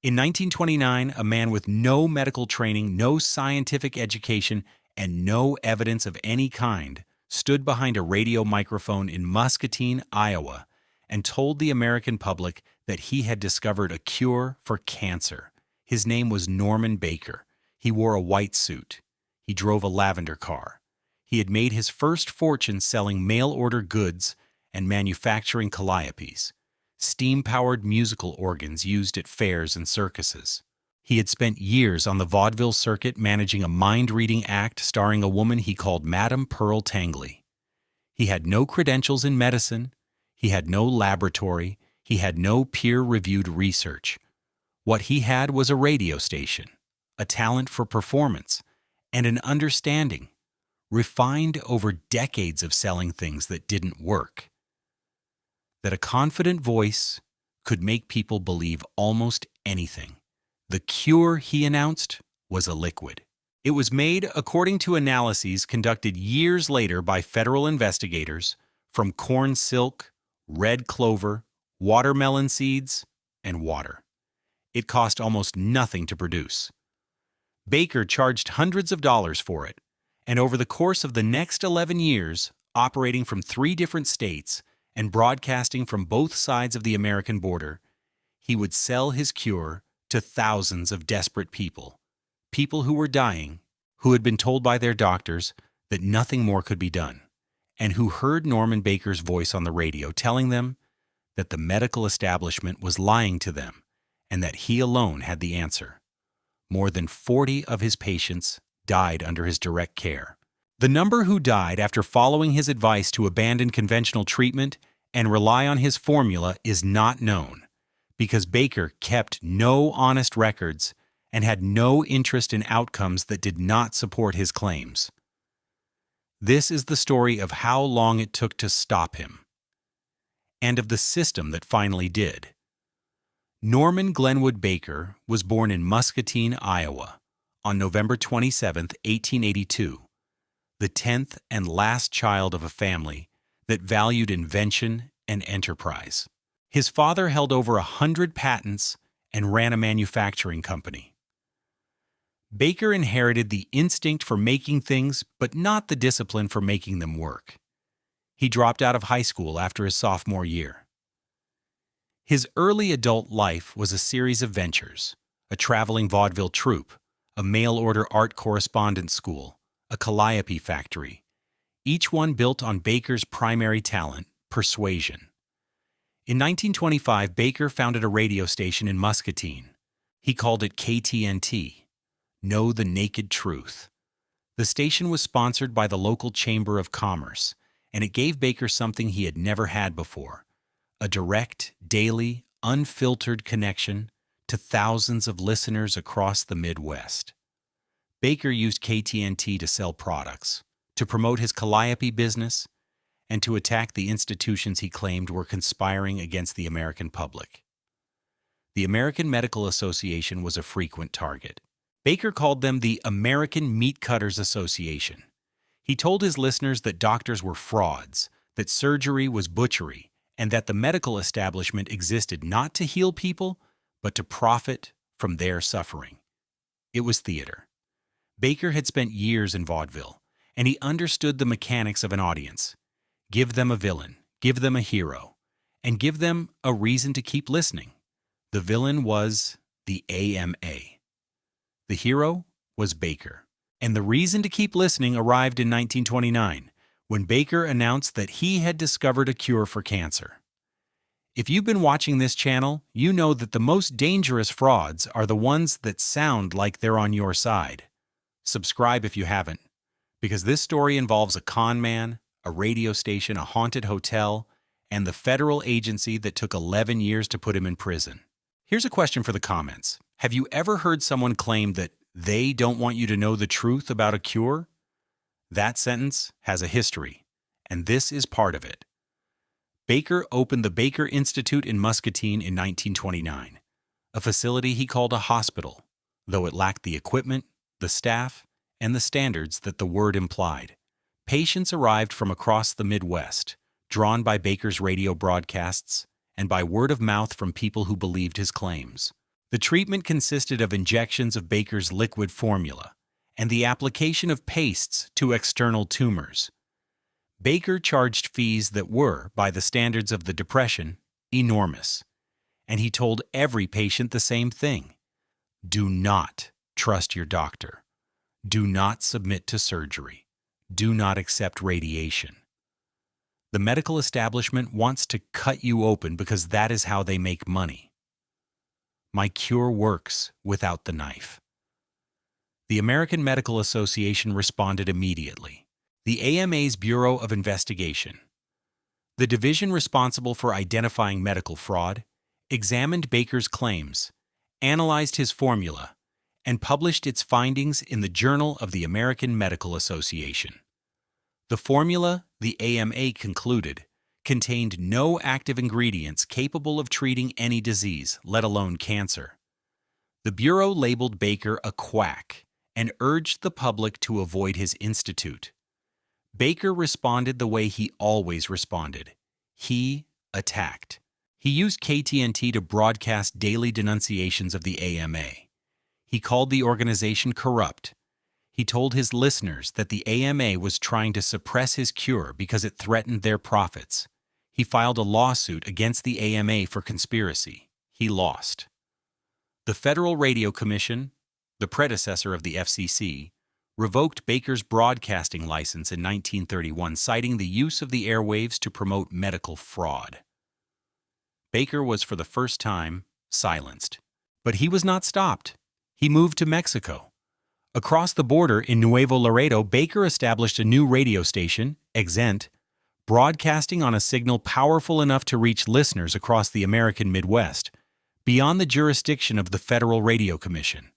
In 1929, a man with no medical training, no scientific education, and no evidence of any kind stood behind a radio microphone in Muscatine, Iowa, and told the American public that he had discovered a cure for cancer. His name was Norman Baker. He wore a white suit. He drove a lavender car. He had made his first fortune selling mail-order goods and manufacturing calliopes, steam-powered musical organs used at fairs and circuses. He had spent years on the vaudeville circuit managing a mind-reading act starring a woman he called Madame Pearl Tangley. He had no credentials in medicine. He had no laboratory. He had no peer-reviewed research. What he had was a radio station, a talent for performance, and an understanding, refined over decades of selling things that didn't work. That a confident voice could make people believe almost anything. The cure, he announced, was a liquid. It was made according to analyses conducted years later by federal investigators from corn silk, red clover, watermelon seeds, and water. It cost almost nothing to produce. Baker charged hundreds of dollars for it, and over the course of the next 11 years, operating from 3 different states and broadcasting from both sides of the American border, he would sell his cure to thousands of desperate people, people who were dying, who had been told by their doctors that nothing more could be done, and who heard Norman Baker's voice on the radio telling them that the medical establishment was lying to them and that he alone had the answer. More than 40 of his patients died under his direct care. The number who died after following his advice to abandon conventional treatment and rely on his formula is not known, because Baker kept no honest records and had no interest in outcomes that did not support his claims. This is the story of how long it took to stop him, and of the system that finally did. Norman Glenwood Baker was born in Muscatine, Iowa, on November 27, 1882, the 10th and last child of a family that valued invention and enterprise. His father held over 100 patents and ran a manufacturing company. Baker inherited the instinct for making things, but not the discipline for making them work. He dropped out of high school after his sophomore year. His early adult life was a series of ventures: a traveling vaudeville troupe, a mail-order art correspondence school, a calliope factory, each one built on Baker's primary talent, persuasion. In 1925, Baker founded a radio station in Muscatine. He called it KTNT, Know the Naked Truth. The station was sponsored by the local Chamber of Commerce, and it gave Baker something he had never had before: a direct, daily, unfiltered connection to thousands of listeners across the Midwest. Baker used KTNT to sell products, to promote his calliope business, and to attack the institutions he claimed were conspiring against the American public. The American Medical Association was a frequent target. Baker called them the American Meat Cutters Association. He told his listeners that doctors were frauds, that surgery was butchery, and that the medical establishment existed not to heal people, but to profit from their suffering. It was theater. Baker had spent years in vaudeville, and he understood the mechanics of an audience. Give them a villain, give them a hero, and give them a reason to keep listening. The villain was the AMA. The hero was Baker. And the reason to keep listening arrived in 1929, when Baker announced that he had discovered a cure for cancer. If you've been watching this channel, you know that the most dangerous frauds are the ones that sound like they're on your side. Subscribe if you haven't, because this story involves a con man, a radio station, a haunted hotel, and the federal agency that took 11 years to put him in prison. Here's a question for the comments. Have you ever heard someone claim that they don't want you to know the truth about a cure? That sentence has a history, and this is part of it. Baker opened the Baker Institute in Muscatine in 1929, a facility he called a hospital, though it lacked the equipment, the staff, and the standards that the word implied. Patients arrived from across the Midwest, drawn by Baker's radio broadcasts and by word of mouth from people who believed his claims. The treatment consisted of injections of Baker's liquid formula and the application of pastes to external tumors. Baker charged fees that were, by the standards of the Depression, enormous. And he told every patient the same thing. Do not trust your doctor. Do not submit to surgery. Do not accept radiation. The medical establishment wants to cut you open because that is how they make money. My cure works without the knife. The American Medical Association responded immediately. The AMA's Bureau of Investigation, the division responsible for identifying medical fraud, examined Baker's claims, analyzed his formula, and published its findings in the Journal of the American Medical Association. The formula, the AMA concluded, contained no active ingredients capable of treating any disease, let alone cancer. The Bureau labeled Baker a quack and urged the public to avoid his institute. Baker responded the way he always responded. He attacked. He used KTNT to broadcast daily denunciations of the AMA. He called the organization corrupt. He told his listeners that the AMA was trying to suppress his cure because it threatened their profits. He filed a lawsuit against the AMA for conspiracy. He lost. The Federal Radio Commission, the predecessor of the FCC, revoked Baker's broadcasting license in 1931, citing the use of the airwaves to promote medical fraud. Baker was for the first time silenced. But he was not stopped. He moved to Mexico. Across the border in Nuevo Laredo, Baker established a new radio station, Exent, broadcasting on a signal powerful enough to reach listeners across the American Midwest, beyond the jurisdiction of the Federal Radio Commission.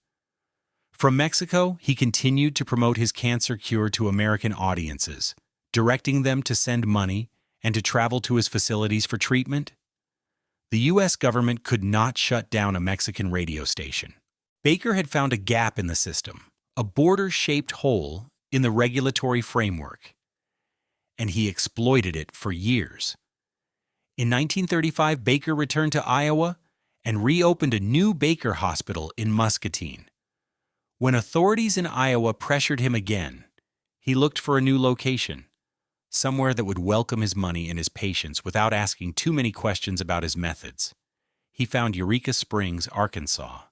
From Mexico, he continued to promote his cancer cure to American audiences, directing them to send money and to travel to his facilities for treatment. The U.S. government could not shut down a Mexican radio station. Baker had found a gap in the system, a border-shaped hole in the regulatory framework, and he exploited it for years. In 1935, Baker returned to Iowa and reopened a new Baker Hospital in Muscatine. When authorities in Iowa pressured him again, he looked for a new location, somewhere that would welcome his money and his patients without asking too many questions about his methods. He found Eureka Springs, Arkansas.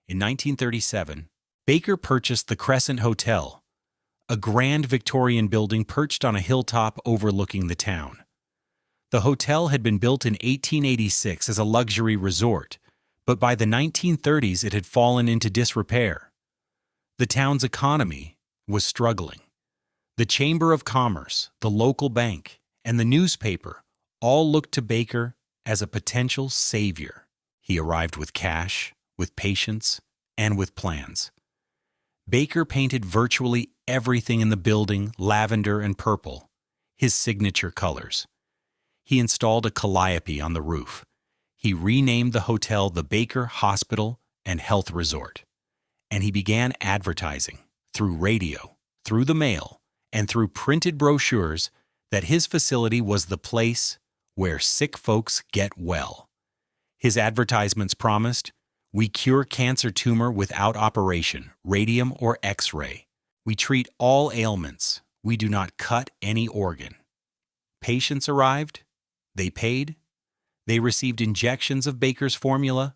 In 1937, Baker purchased the Crescent Hotel, a grand Victorian building perched on a hilltop overlooking the town. The hotel had been built in 1886 as a luxury resort, but by the 1930s it had fallen into disrepair. The town's economy was struggling. The Chamber of Commerce, the local bank, and the newspaper all looked to Baker as a potential savior. He arrived with cash, with patience, and with plans. Baker painted virtually everything in the building lavender and purple, his signature colors. He installed a calliope on the roof. He renamed the hotel the Baker Hospital and Health Resort. And he began advertising, through radio, through the mail, and through printed brochures, that his facility was the place where sick folks get well. His advertisements promised, "We cure cancer tumor without operation, radium or X-ray. We treat all ailments. We do not cut any organ." Patients arrived. They paid. They received injections of Baker's formula.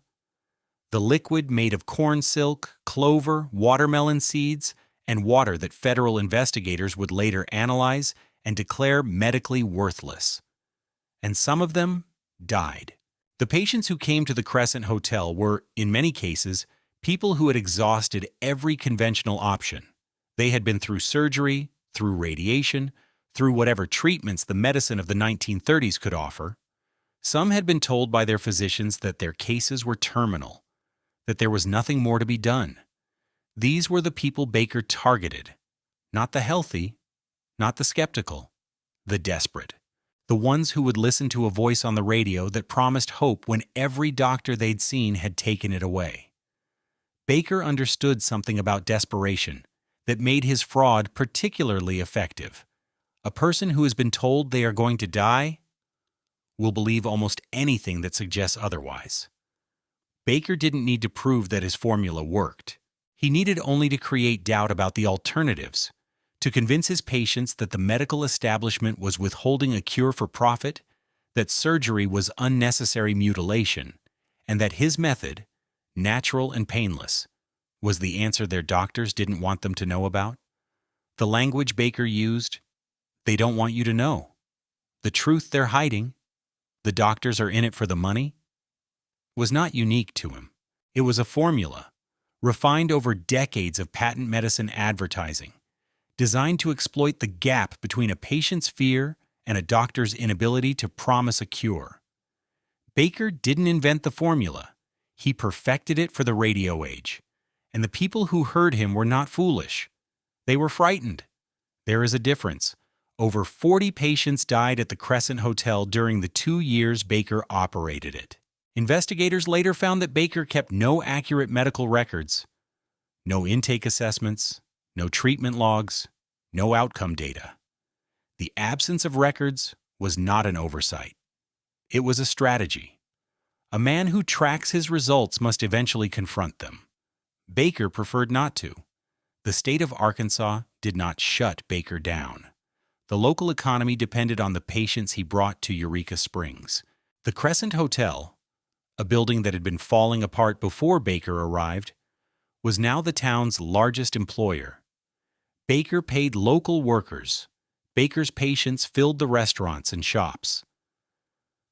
The liquid made of corn silk, clover, watermelon seeds, and water that federal investigators would later analyze and declare medically worthless. And some of them died. The patients who came to the Crescent Hotel were, in many cases, people who had exhausted every conventional option. They had been through surgery, through radiation, through whatever treatments the medicine of the 1930s could offer. Some had been told by their physicians that their cases were terminal, that there was nothing more to be done. These were the people Baker targeted, not the healthy, not the skeptical, the desperate, the ones who would listen to a voice on the radio that promised hope when every doctor they'd seen had taken it away. Baker understood something about desperation that made his fraud particularly effective. A person who has been told they are going to die will believe almost anything that suggests otherwise. Baker didn't need to prove that his formula worked. He needed only to create doubt about the alternatives, to convince his patients that the medical establishment was withholding a cure for profit, that surgery was unnecessary mutilation, and that his method, natural and painless, was the answer their doctors didn't want them to know about. The language Baker used, "They don't want you to know. The truth they're hiding. The doctors are in it for the money," was not unique to him. It was a formula, refined over decades of patent medicine advertising, designed to exploit the gap between a patient's fear and a doctor's inability to promise a cure. Baker didn't invent the formula. He perfected it for the radio age. And the people who heard him were not foolish. They were frightened. There is a difference. Over 40 patients died at the Crescent Hotel during the 2 years Baker operated it. Investigators later found that Baker kept no accurate medical records, no intake assessments, no treatment logs, no outcome data. The absence of records was not an oversight. It was a strategy. A man who tracks his results must eventually confront them. Baker preferred not to. The state of Arkansas did not shut Baker down. The local economy depended on the patients he brought to Eureka Springs. The Crescent Hotel, a building that had been falling apart before Baker arrived, was now the town's largest employer. Baker paid local workers. Baker's patients filled the restaurants and shops.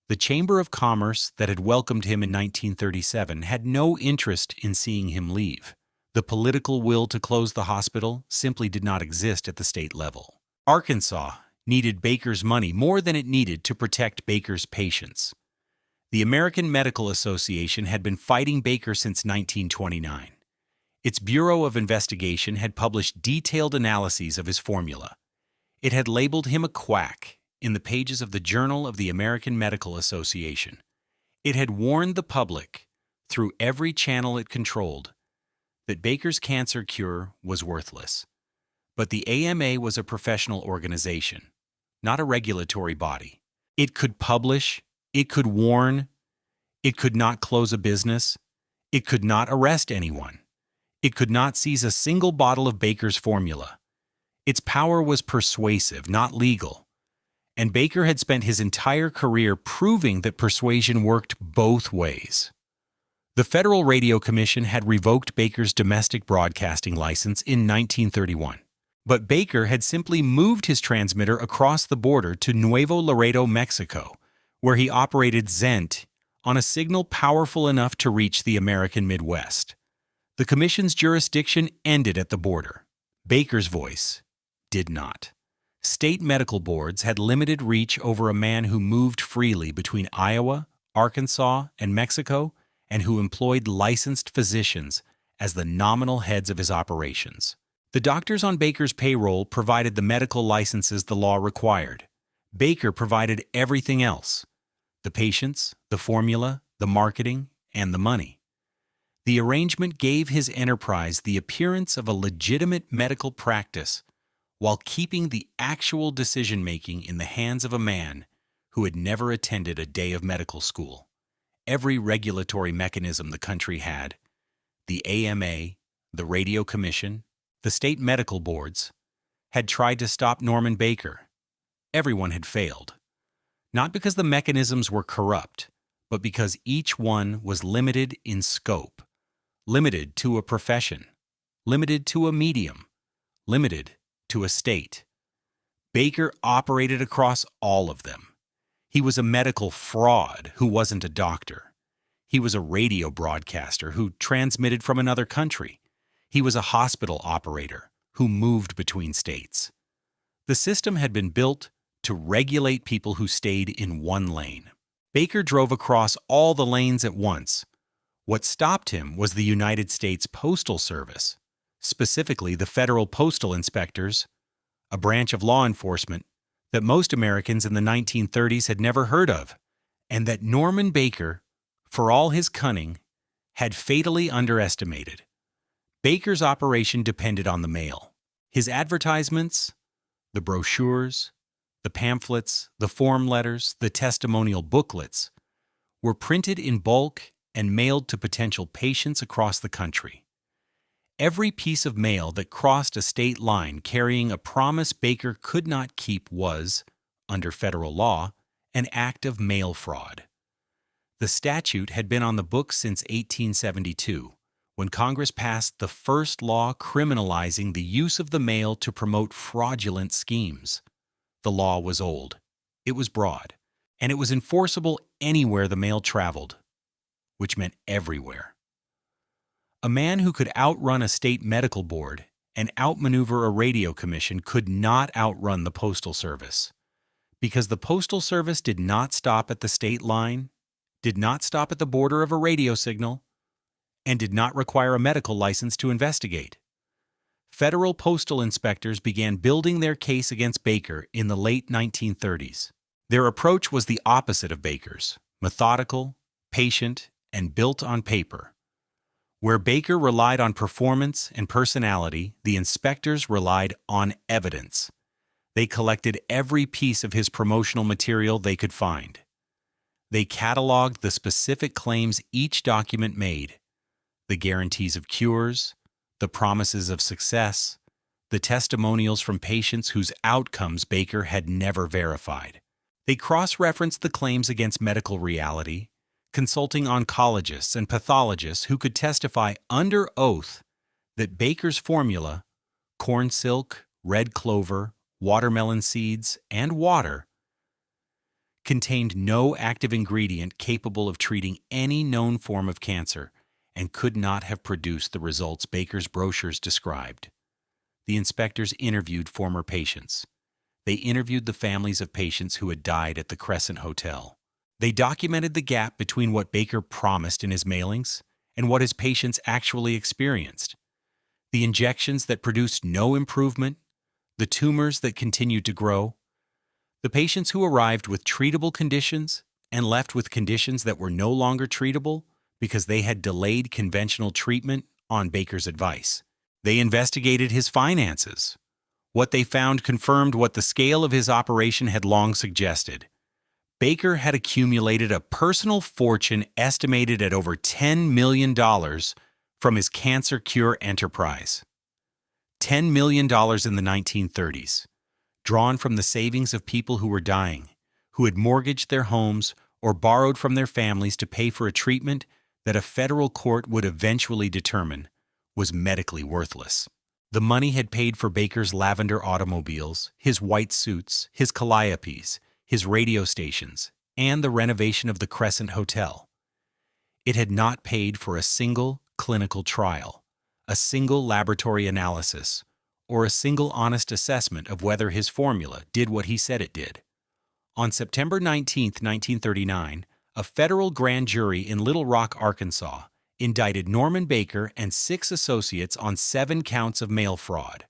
The Chamber of Commerce that had welcomed him in 1937 had no interest in seeing him leave. The political will to close the hospital simply did not exist at the state level. Arkansas needed Baker's money more than it needed to protect Baker's patients. The American Medical Association had been fighting Baker since 1929. Its Bureau of Investigation had published detailed analyses of his formula. It had labeled him a quack in the pages of the Journal of the American Medical Association. It had warned the public, through every channel it controlled, that Baker's cancer cure was worthless. But the AMA was a professional organization, not a regulatory body. It could publish, it could warn, it could not close a business, it could not arrest anyone. It could not seize a single bottle of Baker's formula. Its power was persuasive, not legal. And Baker had spent his entire career proving that persuasion worked both ways. The Federal Radio Commission had revoked Baker's domestic broadcasting license in 1931. But Baker had simply moved his transmitter across the border to Nuevo Laredo, Mexico, where he operated Zent on a signal powerful enough to reach the American Midwest. The Commission's jurisdiction ended at the border. Baker's voice did not. State medical boards had limited reach over a man who moved freely between Iowa, Arkansas, and Mexico, and who employed licensed physicians as the nominal heads of his operations. The doctors on Baker's payroll provided the medical licenses the law required. Baker provided everything else: the patients, the formula, the marketing, and the money. The arrangement gave his enterprise the appearance of a legitimate medical practice while keeping the actual decision-making in the hands of a man who had never attended a day of medical school. Every regulatory mechanism the country had, the AMA, the Radio Commission, the state medical boards, had tried to stop Norman Baker. Everyone had failed. Not because the mechanisms were corrupt, but because each one was limited in scope, limited to a profession, limited to a medium, limited to a state. Baker operated across all of them. He was a medical fraud who wasn't a doctor. He was a radio broadcaster who transmitted from another country. He was a hospital operator who moved between states. The system had been built to regulate people who stayed in one lane. Baker drove across all the lanes at once. What stopped him was the United States Postal Service, specifically the Federal Postal Inspectors, a branch of law enforcement that most Americans in the 1930s had never heard of, and that Norman Baker, for all his cunning, had fatally underestimated. Baker's operation depended on the mail. His advertisements, the brochures, the pamphlets, the form letters, the testimonial booklets, were printed in bulk and mailed to potential patients across the country. Every piece of mail that crossed a state line carrying a promise Baker could not keep was, under federal law, an act of mail fraud. The statute had been on the books since 1872, when Congress passed the first law criminalizing the use of the mail to promote fraudulent schemes. The law was old, it was broad, and it was enforceable anywhere the mail traveled, which meant everywhere. A man who could outrun a state medical board and outmaneuver a radio commission could not outrun the Postal Service, because the Postal Service did not stop at the state line, did not stop at the border of a radio signal, and did not require a medical license to investigate. Federal postal inspectors began building their case against Baker in the late 1930s. Their approach was the opposite of Baker's, methodical, patient, and built on paper. Where Baker relied on performance and personality, the inspectors relied on evidence. They collected every piece of his promotional material they could find. They cataloged the specific claims each document made, the guarantees of cures, the promises of success, the testimonials from patients whose outcomes Baker had never verified. They cross-referenced the claims against medical reality, consulting oncologists and pathologists who could testify under oath that Baker's formula, corn silk, red clover, watermelon seeds, and water, contained no active ingredient capable of treating any known form of cancer and could not have produced the results Baker's brochures described. The inspectors interviewed former patients. They interviewed the families of patients who had died at the Crescent Hotel. They documented the gap between what Baker promised in his mailings and what his patients actually experienced. The injections that produced no improvement, the tumors that continued to grow, the patients who arrived with treatable conditions and left with conditions that were no longer treatable because they had delayed conventional treatment on Baker's advice. They investigated his finances. What they found confirmed what the scale of his operation had long suggested. Baker had accumulated a personal fortune estimated at over $10 million from his cancer cure enterprise. $10 million in the 1930s, drawn from the savings of people who were dying, who had mortgaged their homes or borrowed from their families to pay for a treatment that a federal court would eventually determine was medically worthless. The money had paid for Baker's lavender automobiles, his white suits, his calliopes, his radio stations, and the renovation of the Crescent Hotel. It had not paid for a single clinical trial, a single laboratory analysis, or a single honest assessment of whether his formula did what he said it did. On September 19, 1939, a federal grand jury in Little Rock, Arkansas, indicted Norman Baker and 6 associates on 7 counts of mail fraud.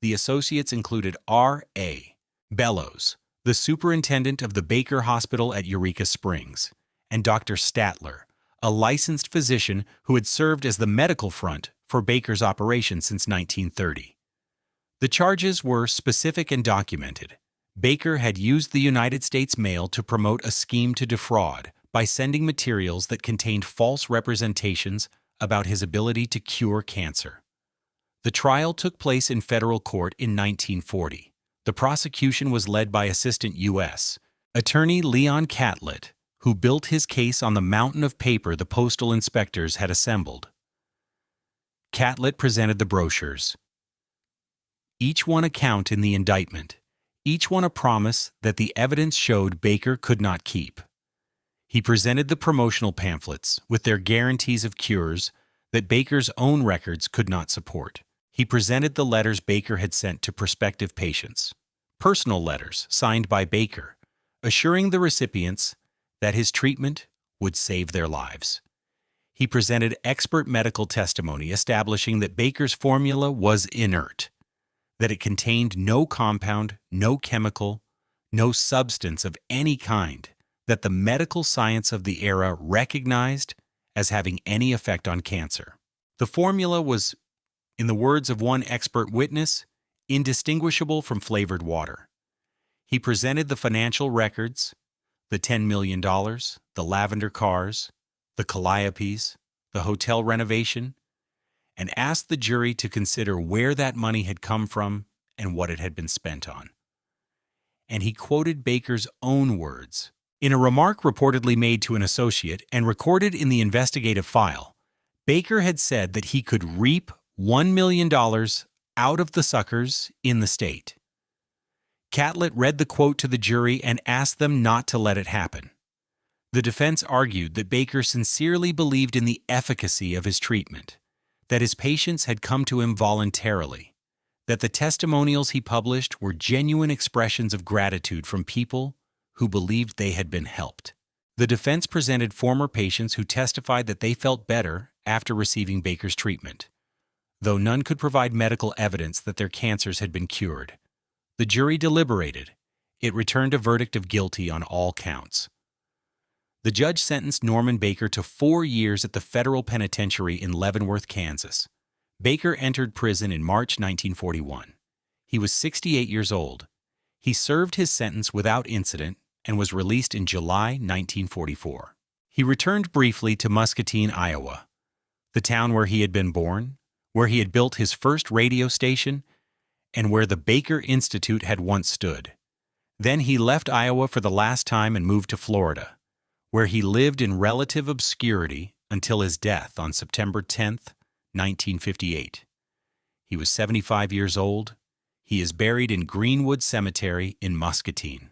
The associates included R.A. Bellows, the superintendent of the Baker Hospital at Eureka Springs, and Dr. Statler, a licensed physician who had served as the medical front for Baker's operation since 1930. The charges were specific and documented. Baker had used the United States mail to promote a scheme to defraud by sending materials that contained false representations about his ability to cure cancer. The trial took place in federal court in 1940. The prosecution was led by Assistant U.S. Attorney Leon Catlett, who built his case on the mountain of paper the postal inspectors had assembled. Catlett presented the brochures, each one a count in the indictment, each one a promise that the evidence showed Baker could not keep. He presented the promotional pamphlets with their guarantees of cures that Baker's own records could not support. He presented the letters Baker had sent to prospective patients, personal letters signed by Baker, assuring the recipients that his treatment would save their lives. He presented expert medical testimony establishing that Baker's formula was inert, that it contained no compound, no chemical, no substance of any kind that the medical science of the era recognized as having any effect on cancer. The formula was, in the words of one expert witness, indistinguishable from flavored water. He presented the financial records, the $10 million, the lavender cars, the calliopes, the hotel renovation, and asked the jury to consider where that money had come from and what it had been spent on. And he quoted Baker's own words. In a remark reportedly made to an associate and recorded in the investigative file, Baker had said that he could reap $1 million out of the suckers in the state. Catlett read the quote to the jury and asked them not to let it happen. The defense argued that Baker sincerely believed in the efficacy of his treatment, that his patients had come to him voluntarily, that the testimonials he published were genuine expressions of gratitude from people who believed they had been helped. The defense presented former patients who testified that they felt better after receiving Baker's treatment, though none could provide medical evidence that their cancers had been cured. The jury deliberated. It returned a verdict of guilty on all counts. The judge sentenced Norman Baker to 4 years at the federal penitentiary in Leavenworth, Kansas. Baker entered prison in March 1941. He was 68 years old. He served his sentence without incident and was released in July 1944. He returned briefly to Muscatine, Iowa, the town where he had been born, where he had built his first radio station, and where the Baker Institute had once stood. Then he left Iowa for the last time and moved to Florida, where he lived in relative obscurity until his death on September 10, 1958. He was 75 years old. He is buried in Greenwood Cemetery in Muscatine.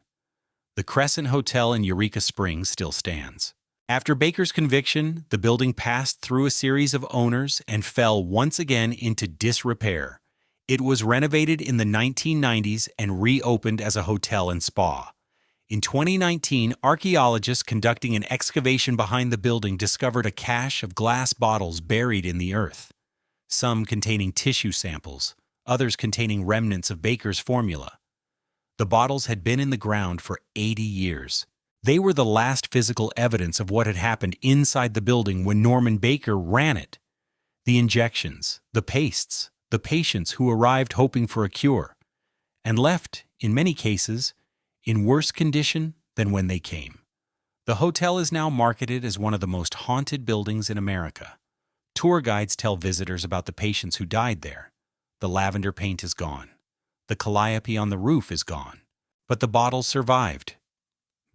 The Crescent Hotel in Eureka Springs still stands. After Baker's conviction, the building passed through a series of owners and fell once again into disrepair. It was renovated in the 1990s and reopened as a hotel and spa. In 2019, archaeologists conducting an excavation behind the building discovered a cache of glass bottles buried in the earth, some containing tissue samples, others containing remnants of Baker's formula. The bottles had been in the ground for 80 years. They were the last physical evidence of what had happened inside the building when Norman Baker ran it. The injections, the pastes, the patients who arrived hoping for a cure, and left, in many cases, in worse condition than when they came. The hotel is now marketed as one of the most haunted buildings in America. Tour guides tell visitors about the patients who died there. The lavender paint is gone. The calliope on the roof is gone. But the bottles survived,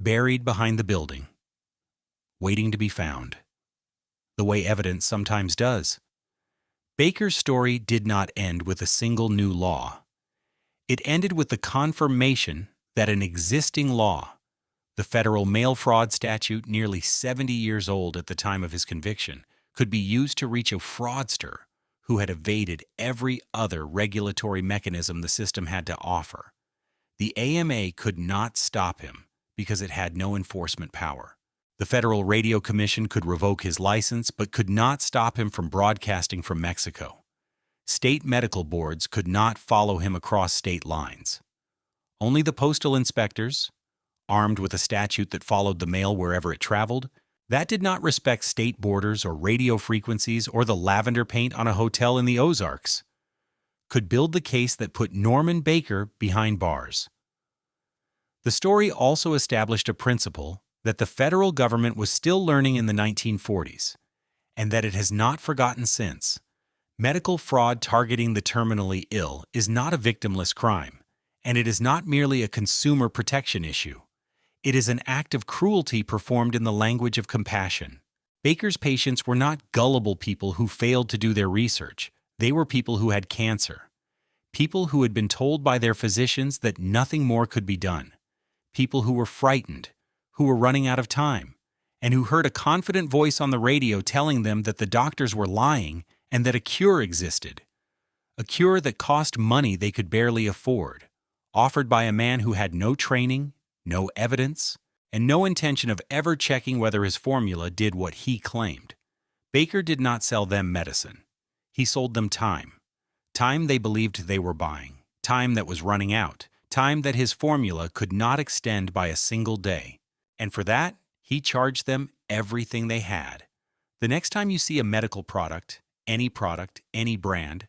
buried behind the building, waiting to be found, the way evidence sometimes does. Baker's story did not end with a single new law. It ended with the confirmation that an existing law, the federal mail fraud statute, nearly 70 years old at the time of his conviction, could be used to reach a fraudster who had evaded every other regulatory mechanism the system had to offer. The AMA could not stop him because it had no enforcement power. The Federal Radio Commission could revoke his license but could not stop him from broadcasting from Mexico. State medical boards could not follow him across state lines. Only the postal inspectors, armed with a statute that followed the mail wherever it traveled, that did not respect state borders or radio frequencies or the lavender paint on a hotel in the Ozarks, could build the case that put Norman Baker behind bars. The story also established a principle that the federal government was still learning in the 1940s, and that it has not forgotten since. Medical fraud targeting the terminally ill is not a victimless crime, and it is not merely a consumer protection issue. It is an act of cruelty performed in the language of compassion. Baker's patients were not gullible people who failed to do their research. They were people who had cancer. People who had been told by their physicians that nothing more could be done. People who were frightened, who were running out of time, and who heard a confident voice on the radio telling them that the doctors were lying and that a cure existed. A cure that cost money they could barely afford, offered by a man who had no training, no evidence, and no intention of ever checking whether his formula did what he claimed. Baker did not sell them medicine. He sold them time. Time they believed they were buying. Time that was running out. Time that his formula could not extend by a single day. And for that, he charged them everything they had. The next time you see a medical product, any brand,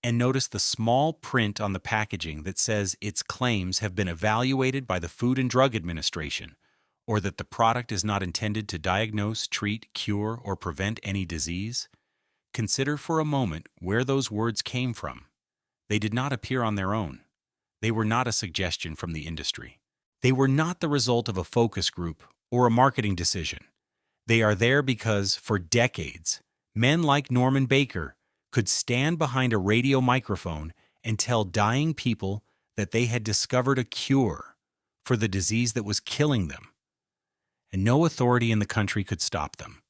and notice the small print on the packaging that says its claims have been evaluated by the Food and Drug Administration, or that the product is not intended to diagnose, treat, cure, or prevent any disease? Consider for a moment where those words came from. They did not appear on their own. They were not a suggestion from the industry. They were not the result of a focus group or a marketing decision. They are there because, for decades, men like Norman Baker could stand behind a radio microphone and tell dying people that they had discovered a cure for the disease that was killing them, and no authority in the country could stop them.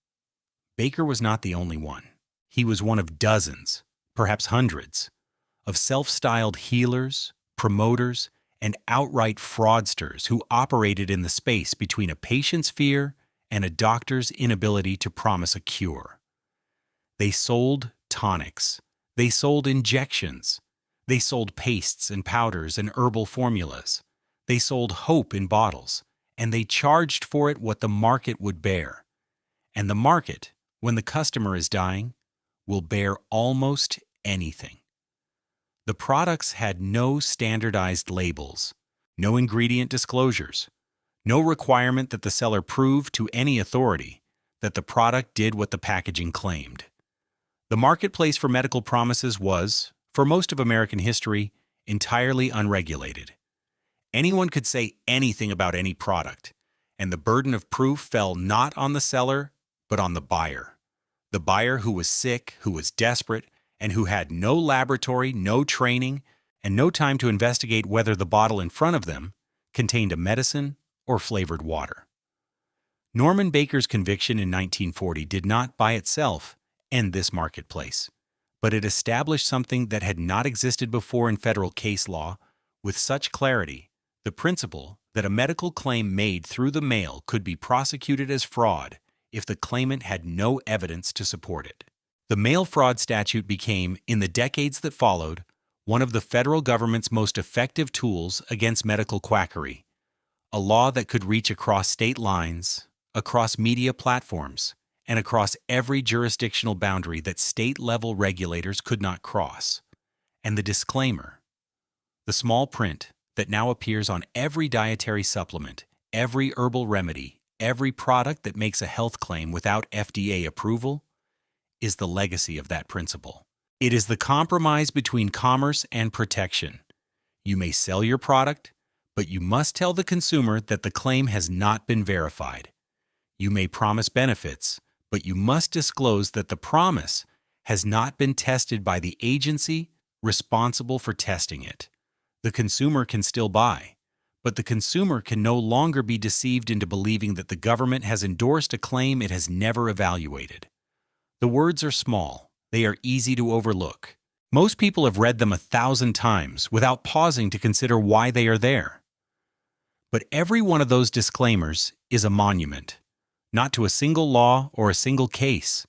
Baker was not the only one. He was one of dozens, perhaps hundreds, of self-styled healers, promoters, and outright fraudsters who operated in the space between a patient's fear and a doctor's inability to promise a cure. They sold tonics. They sold injections. They sold pastes and powders and herbal formulas. They sold hope in bottles, and they charged for it what the market would bear. And the market, when the customer is dying, will bear almost anything. The products had no standardized labels, no ingredient disclosures, no requirement that the seller prove to any authority that the product did what the packaging claimed. The marketplace for medical promises was, for most of American history, entirely unregulated. Anyone could say anything about any product, and the burden of proof fell not on the seller, but on the buyer. The buyer who was sick, who was desperate, and who had no laboratory, no training, and no time to investigate whether the bottle in front of them contained a medicine or flavored water. Norman Baker's conviction in 1940 did not by itself end this marketplace, but it established something that had not existed before in federal case law with such clarity, the principle that a medical claim made through the mail could be prosecuted as fraud if the claimant had no evidence to support it. The mail fraud statute became, in the decades that followed, one of the federal government's most effective tools against medical quackery, a law that could reach across state lines, across media platforms, and across every jurisdictional boundary that state-level regulators could not cross. And the disclaimer, the small print that now appears on every dietary supplement, every herbal remedy, every product that makes a health claim without FDA approval, is the legacy of that principle. It is the compromise between commerce and protection. You may sell your product, but you must tell the consumer that the claim has not been verified. You may promise benefits, but you must disclose that the promise has not been tested by the agency responsible for testing it. The consumer can still buy, but the consumer can no longer be deceived into believing that the government has endorsed a claim it has never evaluated. The words are small. They are easy to overlook. Most people have read them 1,000 times without pausing to consider why they are there. But every one of those disclaimers is a monument, not to a single law or a single case,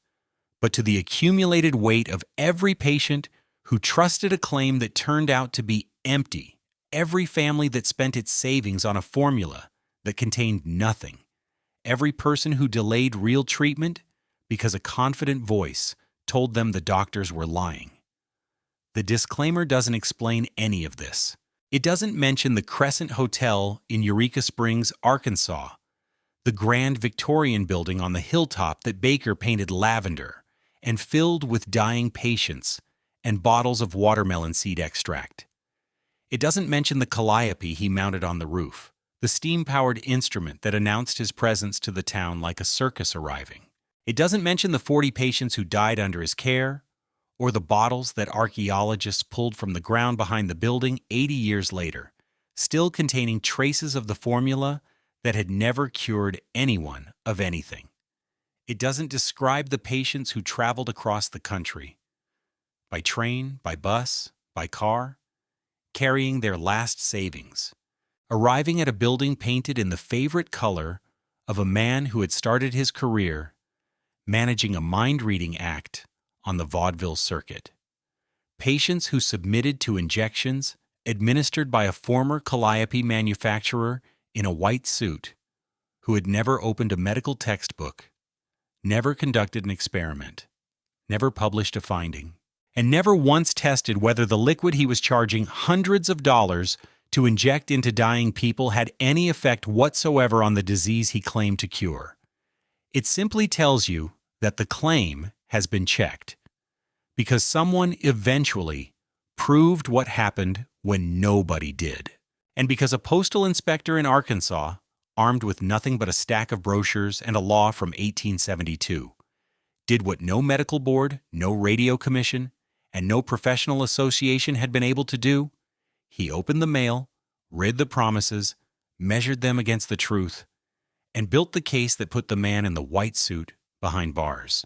but to the accumulated weight of every patient who trusted a claim that turned out to be empty, every family that spent its savings on a formula that contained nothing, every person who delayed real treatment because a confident voice told them the doctors were lying. The disclaimer doesn't explain any of this. It doesn't mention the Crescent Hotel in Eureka Springs, Arkansas, the grand Victorian building on the hilltop that Baker painted lavender and filled with dying patients and bottles of watermelon seed extract. It doesn't mention the calliope he mounted on the roof, the steam-powered instrument that announced his presence to the town like a circus arriving. It doesn't mention the 40 patients who died under his care, or the bottles that archaeologists pulled from the ground behind the building 80 years later, still containing traces of the formula that had never cured anyone of anything. It doesn't describe the patients who traveled across the country, by train, by bus, by car, carrying their last savings, arriving at a building painted in the favorite color of a man who had started his career managing a mind-reading act on the vaudeville circuit. Patients who submitted to injections administered by a former calliope manufacturer in a white suit who had never opened a medical textbook, never conducted an experiment, never published a finding, and never once tested whether the liquid he was charging hundreds of dollars to inject into dying people had any effect whatsoever on the disease he claimed to cure. It simply tells you that the claim has been checked, because someone eventually proved what happened when nobody did. And because a postal inspector in Arkansas, armed with nothing but a stack of brochures and a law from 1872, did what no medical board, no radio commission, and no professional association had been able to do, he opened the mail, read the promises, measured them against the truth, and built the case that put the man in the white suit behind bars.